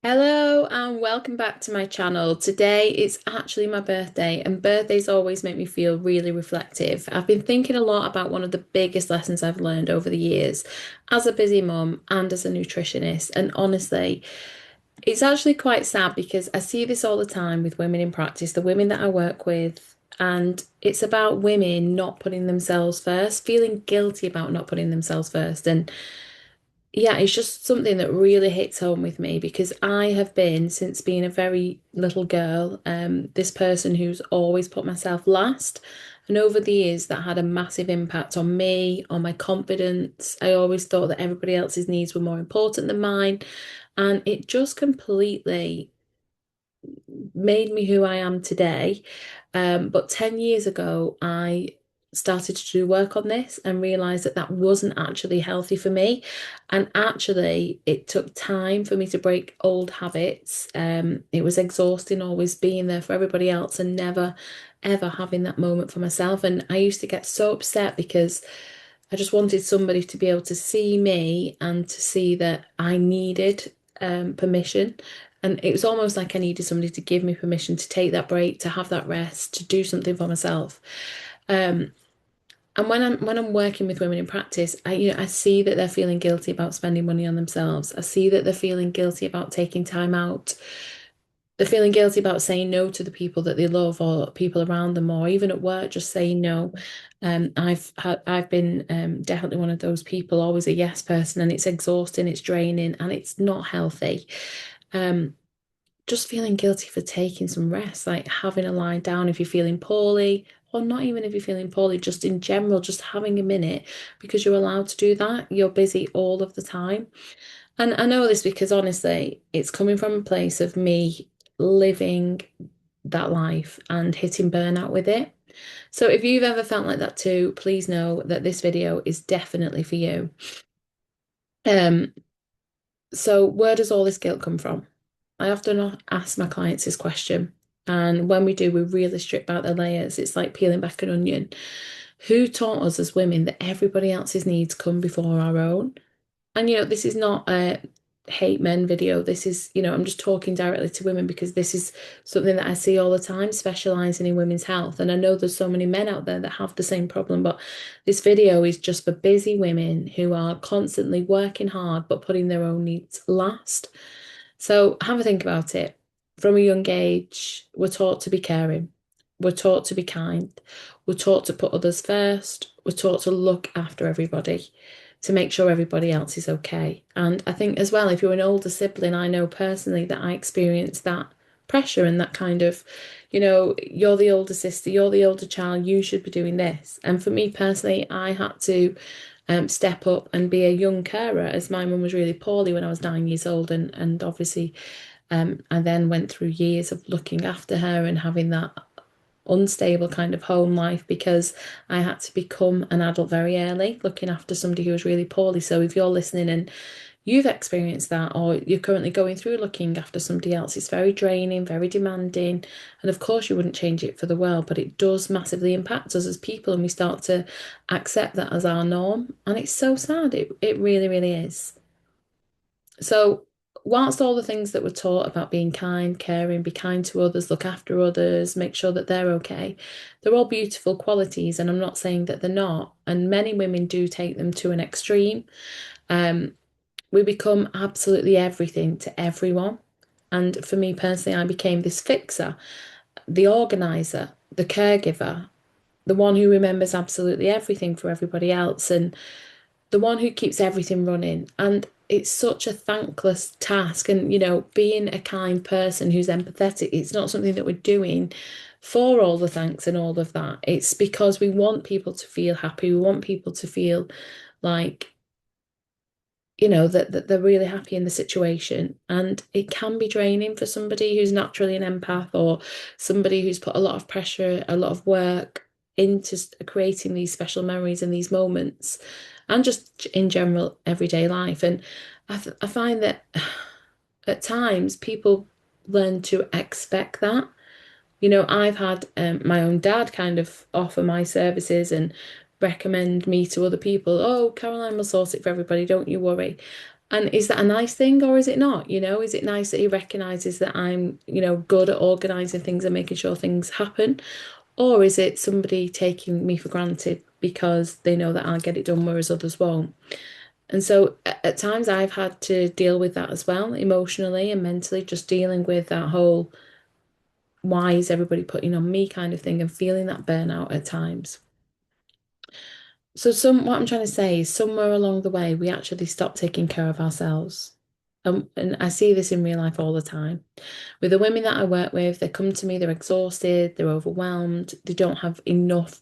Hello and welcome back to my channel. Today it's actually my birthday, and birthdays always make me feel really reflective. I've been thinking a lot about one of the biggest lessons I've learned over the years as a busy mum and as a nutritionist. And honestly, it's actually quite sad because I see this all the time with women in practice, the women that I work with, and it's about women not putting themselves first, feeling guilty about not putting themselves first. And yeah, it's just something that really hits home with me because I have been, since being a very little girl, this person who's always put myself last. And over the years, that had a massive impact on me, on my confidence. I always thought that everybody else's needs were more important than mine. And it just completely made me who I am today. But 10 years ago, I started to do work on this and realized that that wasn't actually healthy for me. And actually, it took time for me to break old habits. It was exhausting always being there for everybody else and never, ever having that moment for myself. And I used to get so upset because I just wanted somebody to be able to see me and to see that I needed permission. And it was almost like I needed somebody to give me permission to take that break, to have that rest, to do something for myself. Um, and when I'm working with women in practice, I see that they're feeling guilty about spending money on themselves. I see that they're feeling guilty about taking time out. They're feeling guilty about saying no to the people that they love or people around them, or even at work, just saying no. I've been definitely one of those people, always a yes person, and it's exhausting, it's draining, and it's not healthy. Um, just feeling guilty for taking some rest, like having a lie down if you're feeling poorly, or not even if you're feeling poorly, just in general, just having a minute because you're allowed to do that. You're busy all of the time. And I know this because honestly, it's coming from a place of me living that life and hitting burnout with it. So if you've ever felt like that too, please know that this video is definitely for you. Um, so where does all this guilt come from? I often ask my clients this question, and when we do, we really strip out the layers. It's like peeling back an onion. Who taught us as women that everybody else's needs come before our own? And this is not a hate men video. This is, I'm just talking directly to women because this is something that I see all the time, specializing in women's health. And I know there's so many men out there that have the same problem, but this video is just for busy women who are constantly working hard but putting their own needs last. So have a think about it. From a young age, we're taught to be caring. We're taught to be kind. We're taught to put others first. We're taught to look after everybody, to make sure everybody else is okay. And I think as well, if you're an older sibling, I know personally that I experienced that pressure and that kind of, you're the older sister, you're the older child, you should be doing this. And for me personally, I had to step up and be a young carer as my mum was really poorly when I was 9 years old. And obviously, I then went through years of looking after her and having that unstable kind of home life because I had to become an adult very early, looking after somebody who was really poorly. So if you're listening and you've experienced that, or you're currently going through looking after somebody else, it's very draining, very demanding. And of course, you wouldn't change it for the world, but it does massively impact us as people, and we start to accept that as our norm. And it's so sad. It really, really is. So, whilst all the things that we're taught about being kind, caring, be kind to others, look after others, make sure that they're okay, they're all beautiful qualities, and I'm not saying that they're not. And many women do take them to an extreme. Um, we become absolutely everything to everyone. And for me personally, I became this fixer, the organizer, the caregiver, the one who remembers absolutely everything for everybody else. And the one who keeps everything running. And it's such a thankless task. And, being a kind person who's empathetic, it's not something that we're doing for all the thanks and all of that. It's because we want people to feel happy. We want people to feel like, that they're really happy in the situation. And it can be draining for somebody who's naturally an empath, or somebody who's put a lot of pressure, a lot of work into creating these special memories and these moments, and just in general everyday life. And I find that at times people learn to expect that. I've had my own dad kind of offer my services and recommend me to other people. Oh, Caroline will sort it for everybody, don't you worry. And is that a nice thing or is it not? Is it nice that he recognizes that I'm, good at organizing things and making sure things happen? Or is it somebody taking me for granted because they know that I'll get it done, whereas others won't? And so at times I've had to deal with that as well, emotionally and mentally, just dealing with that whole why is everybody putting on me kind of thing and feeling that burnout at times. So what I'm trying to say is somewhere along the way we actually stop taking care of ourselves. And I see this in real life all the time. With the women that I work with, they come to me, they're exhausted, they're overwhelmed, they don't have enough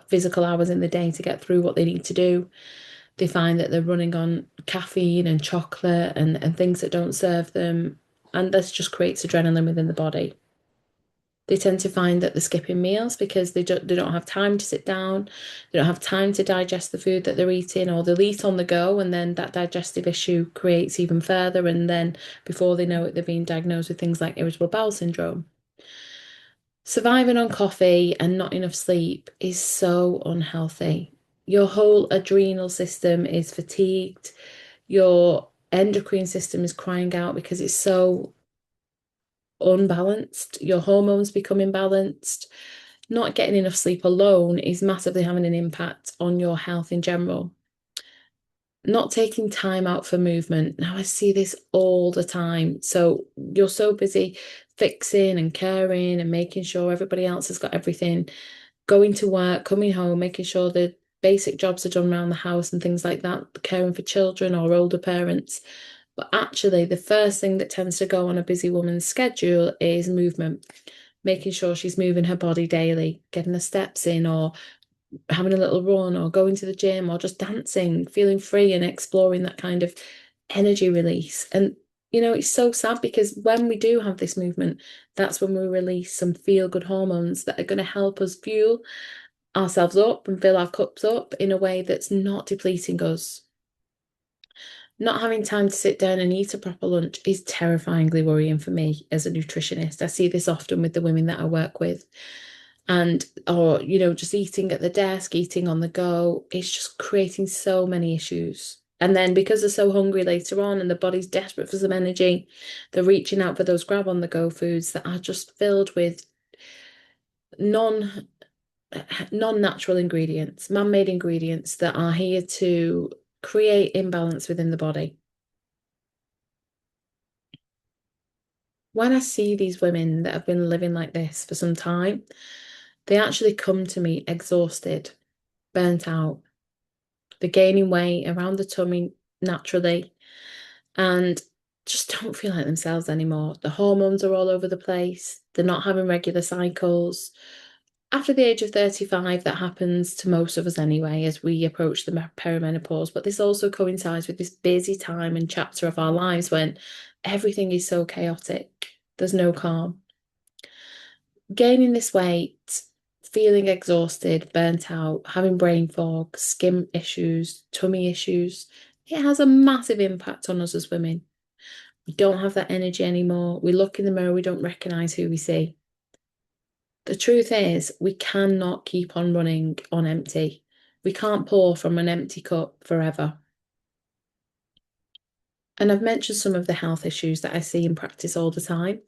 physical hours in the day to get through what they need to do. They find that they're running on caffeine and chocolate and things that don't serve them. And this just creates adrenaline within the body. They tend to find that they're skipping meals because they don't have time to sit down, they don't have time to digest the food that they're eating, or they'll eat on the go, and then that digestive issue creates even further. And then before they know it, they're being diagnosed with things like irritable bowel syndrome. Surviving on coffee and not enough sleep is so unhealthy. Your whole adrenal system is fatigued. Your endocrine system is crying out because it's so unbalanced. Your hormones become imbalanced. Not getting enough sleep alone is massively having an impact on your health in general. Not taking time out for movement. Now, I see this all the time. So you're so busy fixing and caring and making sure everybody else has got everything, going to work, coming home, making sure the basic jobs are done around the house and things like that, caring for children or older parents. But actually, the first thing that tends to go on a busy woman's schedule is movement, making sure she's moving her body daily, getting the steps in, or having a little run, or going to the gym, or just dancing, feeling free and exploring that kind of energy release. And, it's so sad because when we do have this movement, that's when we release some feel-good hormones that are going to help us fuel ourselves up and fill our cups up in a way that's not depleting us. Not having time to sit down and eat a proper lunch is terrifyingly worrying for me as a nutritionist. I see this often with the women that I work with. And, or, just eating at the desk, eating on the go, it's just creating so many issues. And then because they're so hungry later on and the body's desperate for some energy, they're reaching out for those grab on the go foods that are just filled with non non-natural ingredients, man-made ingredients that are here to create imbalance within the body. When I see these women that have been living like this for some time, they actually come to me exhausted, burnt out. They're gaining weight around the tummy naturally and just don't feel like themselves anymore. The hormones are all over the place. They're not having regular cycles. After the age of 35, that happens to most of us anyway, as we approach the perimenopause. But this also coincides with this busy time and chapter of our lives when everything is so chaotic. There's no calm. Gaining this weight, feeling exhausted, burnt out, having brain fog, skin issues, tummy issues, it has a massive impact on us as women. We don't have that energy anymore. We look in the mirror, we don't recognize who we see. The truth is, we cannot keep on running on empty. We can't pour from an empty cup forever. And I've mentioned some of the health issues that I see in practice all the time.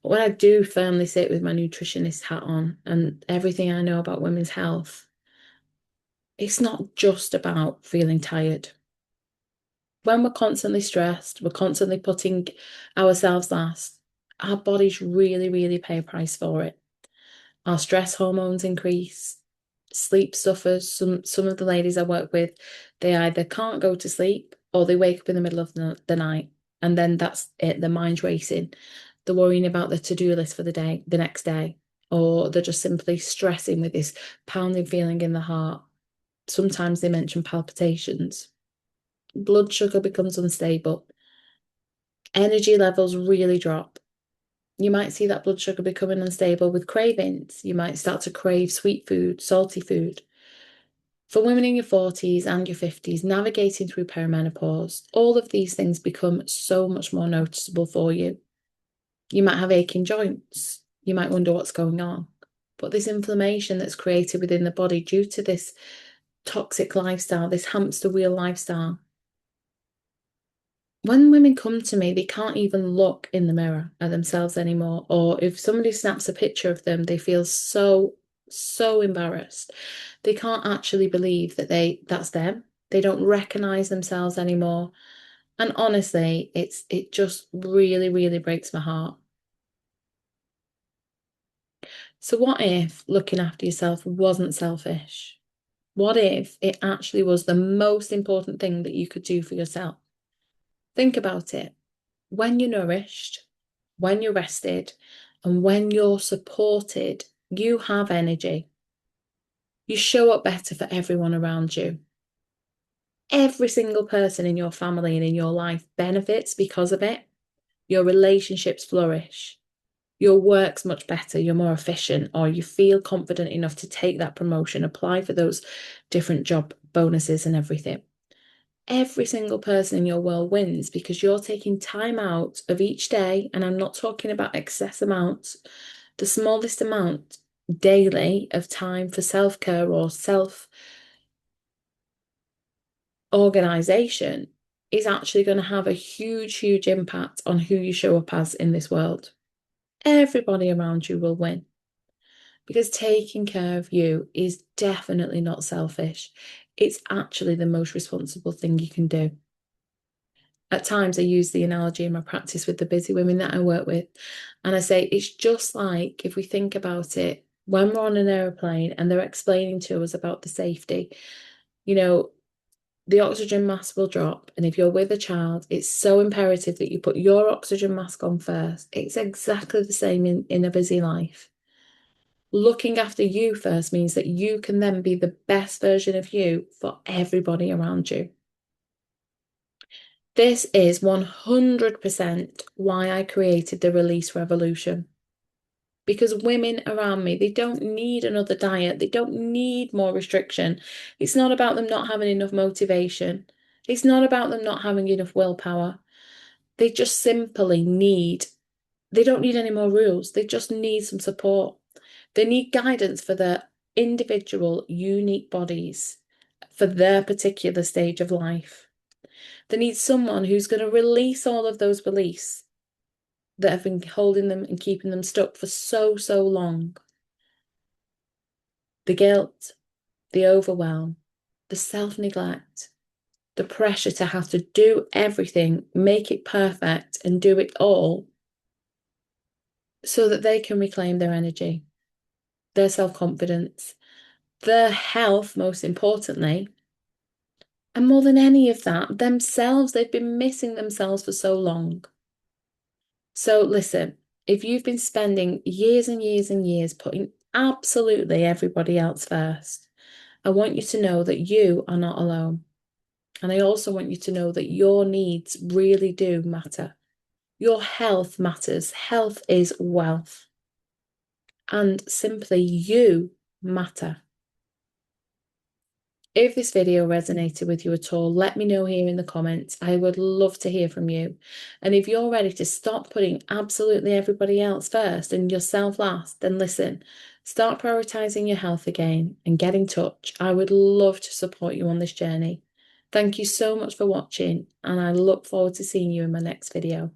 But when I do firmly sit with my nutritionist hat on and everything I know about women's health, it's not just about feeling tired. When we're constantly stressed, we're constantly putting ourselves last, our bodies really, really pay a price for it. Our stress hormones increase, sleep suffers. Some of the ladies I work with, they either can't go to sleep or they wake up in the middle of the night, and then that's it. Their mind's racing. They're worrying about the to-do list for the day, the next day, or they're just simply stressing with this pounding feeling in the heart. Sometimes they mention palpitations. Blood sugar becomes unstable. Energy levels really drop. You might see that blood sugar becoming unstable with cravings. You might start to crave sweet food, salty food. For women in your 40s and your 50s, navigating through perimenopause, all of these things become so much more noticeable for you. You might have aching joints. You might wonder what's going on. But this inflammation that's created within the body due to this toxic lifestyle, this hamster wheel lifestyle, When women come to me, they can't even look in the mirror at themselves anymore. Or if somebody snaps a picture of them, they feel so embarrassed. They can't actually believe that that's them. They don't recognize themselves anymore. And honestly, it just really breaks my heart. So what if looking after yourself wasn't selfish? What if it actually was the most important thing that you could do for yourself? Think about it. When you're nourished, when you're rested, and when you're supported, you have energy. You show up better for everyone around you. Every single person in your family and in your life benefits because of it. Your relationships flourish. Your work's much better. You're more efficient, or you feel confident enough to take that promotion, apply for those different job bonuses and everything. Every single person in your world wins because you're taking time out of each day. And I'm not talking about excess amounts, the smallest amount daily of time for self-care or self-organization is actually going to have a huge impact on who you show up as in this world. Everybody around you will win because taking care of you is definitely not selfish. It's actually the most responsible thing you can do. At times, I use the analogy in my practice with the busy women that I work with. And I say, it's just like if we think about it, when we're on an aeroplane and they're explaining to us about the safety, you know, the oxygen mask will drop. And if you're with a child, it's so imperative that you put your oxygen mask on first. It's exactly the same in a busy life. Looking after you first means that you can then be the best version of you for everybody around you. This is 100% why I created the release revolution. Because women around me, they don't need another diet. They don't need more restriction. It's not about them not having enough motivation. It's not about them not having enough willpower. They just simply they don't need any more rules. They just need some support. They need guidance for their individual, unique bodies for their particular stage of life. They need someone who's going to release all of those beliefs that have been holding them and keeping them stuck for so long. The guilt, the overwhelm, the self-neglect, the pressure to have to do everything, make it perfect, and do it all so that they can reclaim their energy, their self-confidence, their health, most importantly. And more than any of that, themselves, they've been missing themselves for so long. So listen, if you've been spending years and years and years putting absolutely everybody else first, I want you to know that you are not alone. And I also want you to know that your needs really do matter. Your health matters. Health is wealth. And simply you matter. If this video resonated with you at all, let me know here in the comments. I would love to hear from you. And if you're ready to stop putting absolutely everybody else first and yourself last, then listen, start prioritizing your health again and get in touch. I would love to support you on this journey. Thank you so much for watching, and I look forward to seeing you in my next video.